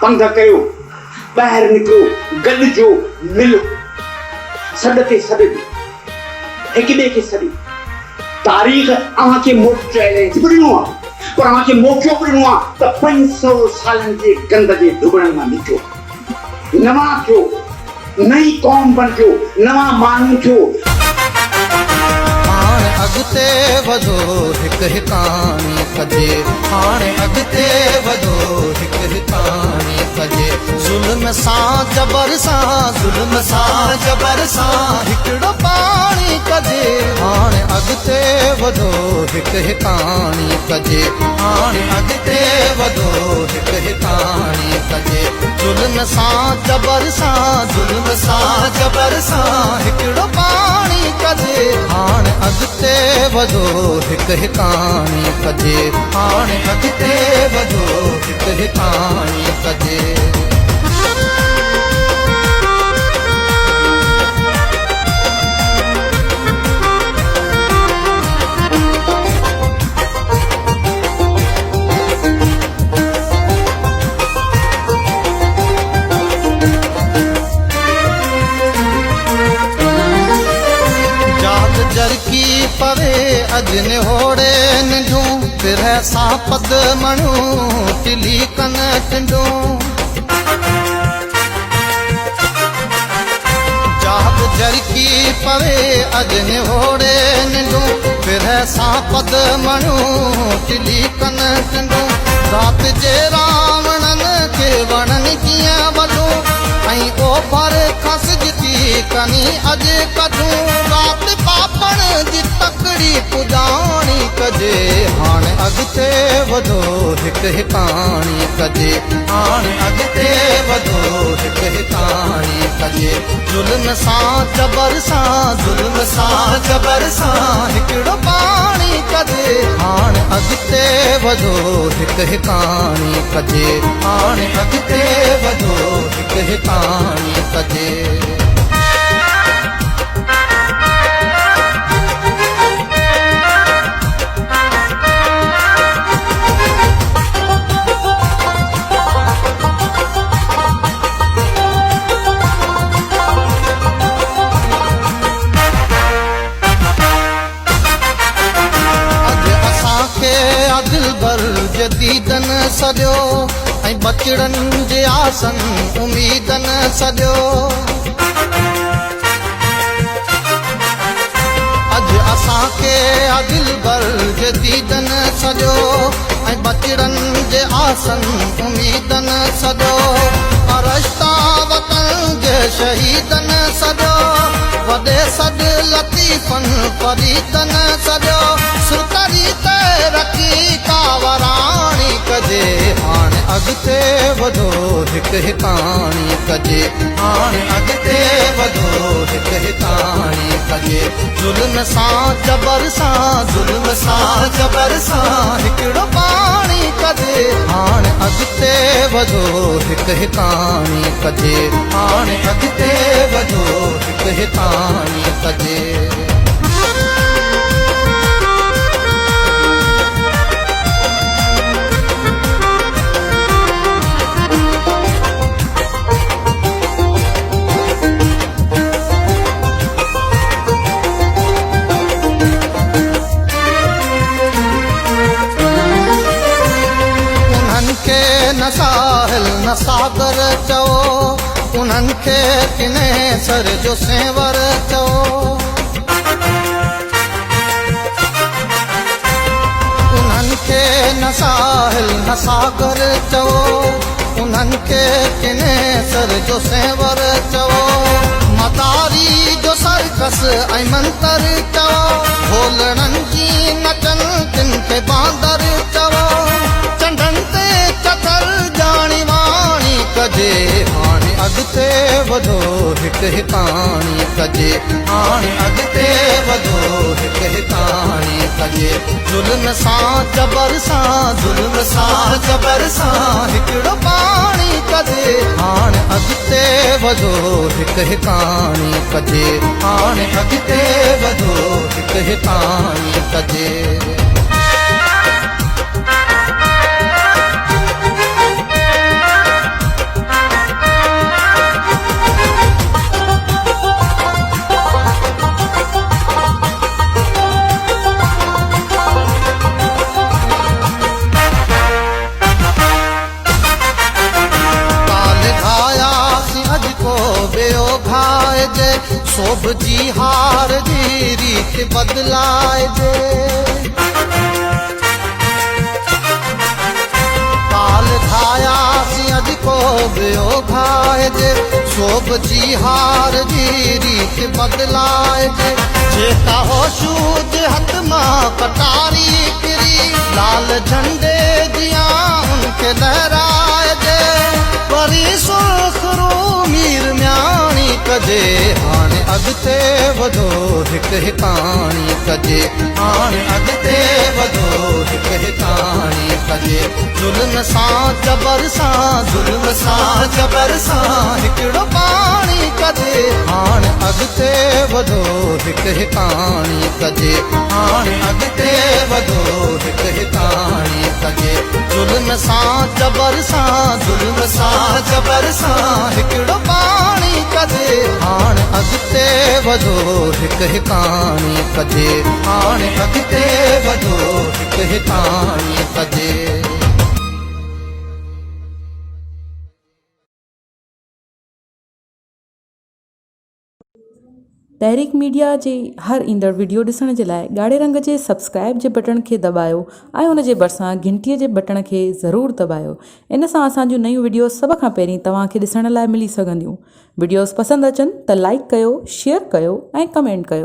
पंध कयो, ॿाहिरि निकिरो, गॾिजो, मिलो, सॾ ते सॾ ॾियो, हिक ॿिए खे सॾ। तारीख़ अव्हांखे मोट चैलेंज बि ॾिनो आहे, पर अव्हांखे मौक़ो बि ॾिनो आहे त 500 सालनि जे गंद जे ढुकणनि मां निकिरो, नवां थियो, नई क़ौम बणिजो, नवां माण्हू थियो। हाणे अॻिते वधो हिक हिताणी कजे, हाणे अॻिते वधो हिक हिताणी कजे। ज़ुल्म सां जबर सां, ज़ुल्म सां जबर सां हिकिड़ो पाणी कजे। हाणे अॻिते वधो हिक हिताणी कजे, हाणे अॻिते वधो हिक हिताणी कजे। ज़ुल्म सां जबर सां, ज़ुल्म सां जबर सां हिकिड़ो पाणी कजे। हाणे अॻिते वधो हिक हिताणी कजे, हाणे अॻिते वधो हिक हिताणी कजे। जरकी पवे अजन होड़े निंढूं, फिर सां पद मणू टिली कन टिंडूं। जाग जरकी पवे अजन होड़े निंढूं, फिर सां पद मणू टिली कन टिंडूं। रात जे रावणन खे वणन कीअं वलूं, ऐं ओभर खसजती कनी अज कढूं। रात पापण जी तकड़ी पुॼाणी कजे, हाणे अॻिते वधो हिक हिताणी कजे, हाणे अॻिते वधो हिक हिताणी कजे। ज़ुल्म सां जबर सां, ज़ुल्म सां जबर सां हिकिड़ो पाणी कजे। हाणे अॻिते वधो हिक हिताणी कजे, हाणे अॻिते वधो हिक हिताणी कजे। दीदन सॼो ऐं बचड़नि जे आसन उमीदन सॼो। अॼु असांखे अदिल बर जे दीदन सॼो ऐं बचड़नि जे आसन उमीदन सॼो। अरश्ता वतन जे शहीदन सॼो, वॾे सॾ लतीफ़न फरीदन सॼो। सुतरी ते रखी कावराणी कजे, हाणे अॻिते वधो हिक हिताणी कजे, हाणे अॻिते वधो हिक हिताणी कजे। ज़ुल्म सां जबर सां, ज़ुल्म सां जबर सां हिकिड़ो पाणी कजे। हाणे अॻिते वधो हिक हिताणी कजे, हाणे अॻिते वधो हिक हिताणी कजे। न साहिल न सागर चओ, उन्हनि खे किने सर जो सेंवर चओ। उन्हनि खे न साहिल न सागर चओ, उन्हनि खे किने सर जो सेंवर चओ। मदारी जो सर्कस ऐं मंतर चओ, भोलड़नि जी नचन तिन खे बांदर चओ। चंडनि ते चतर जाणी वाणी कजे, हाणे अॻिते वधो हिक हिताणी कजे, हाणे अॻिते वधो हिक हिताणी कजे। ज़ुल्म सां जबर सां, ज़ुल्म सां जबर सां हिकिड़ो पाणी कजे। हाणे अॻिते वधो हिक हिताणी कजे, हाणे अॻिते वधो हिक हिताणी कजे। सोभ जी हार जी रीत बदलाए जे काल घाया सी अज को बियो घाए जे सोभ जी हार जी रीत बदलाए जे जेका हो शूद हथ मां कटारी किरी लाल झंडे दिया उनके लहराए जे परी सुखरू मीर म्याणी कजे हाणे अॻिते वधो हिकु हिकाणी कजे हाणे अॻिते वधो हिकु हिकाणी कजे ज़ुल्म सां जबर सां हिकिड़ो पाणी कजे हाणे अॻिते वधो हिकु हिकाणी कजे हाणे अॻिते वधो हिकु हिकाणी कजे ज़ुल्म सां जबर सां हिकिड़ो पाणी कजे हाणे अॻिते वधो हिकु हिकाणी कजे हाणे अॻिते वधो हिकु हिकाणी कजे। तहरीक मीडिया जे हर ईंदड़ वीडियो ॾिसण जे लाइ ॻाढ़े रंग जे सब्सक्राइब जे बटन खे दॿायो ऐं उन जे भरिसां घंटीअ जे बटन खे ज़रूरु दॿायो। इन सां असांजूं नयूं वीडियो सभ खां पहिरीं तव्हांखे ॾिसण लाइ मिली सघंदियूं। वीडियोस पसंदि अचनि त लाइक कयो, शेयर कयो ऐं कमेंट कयो।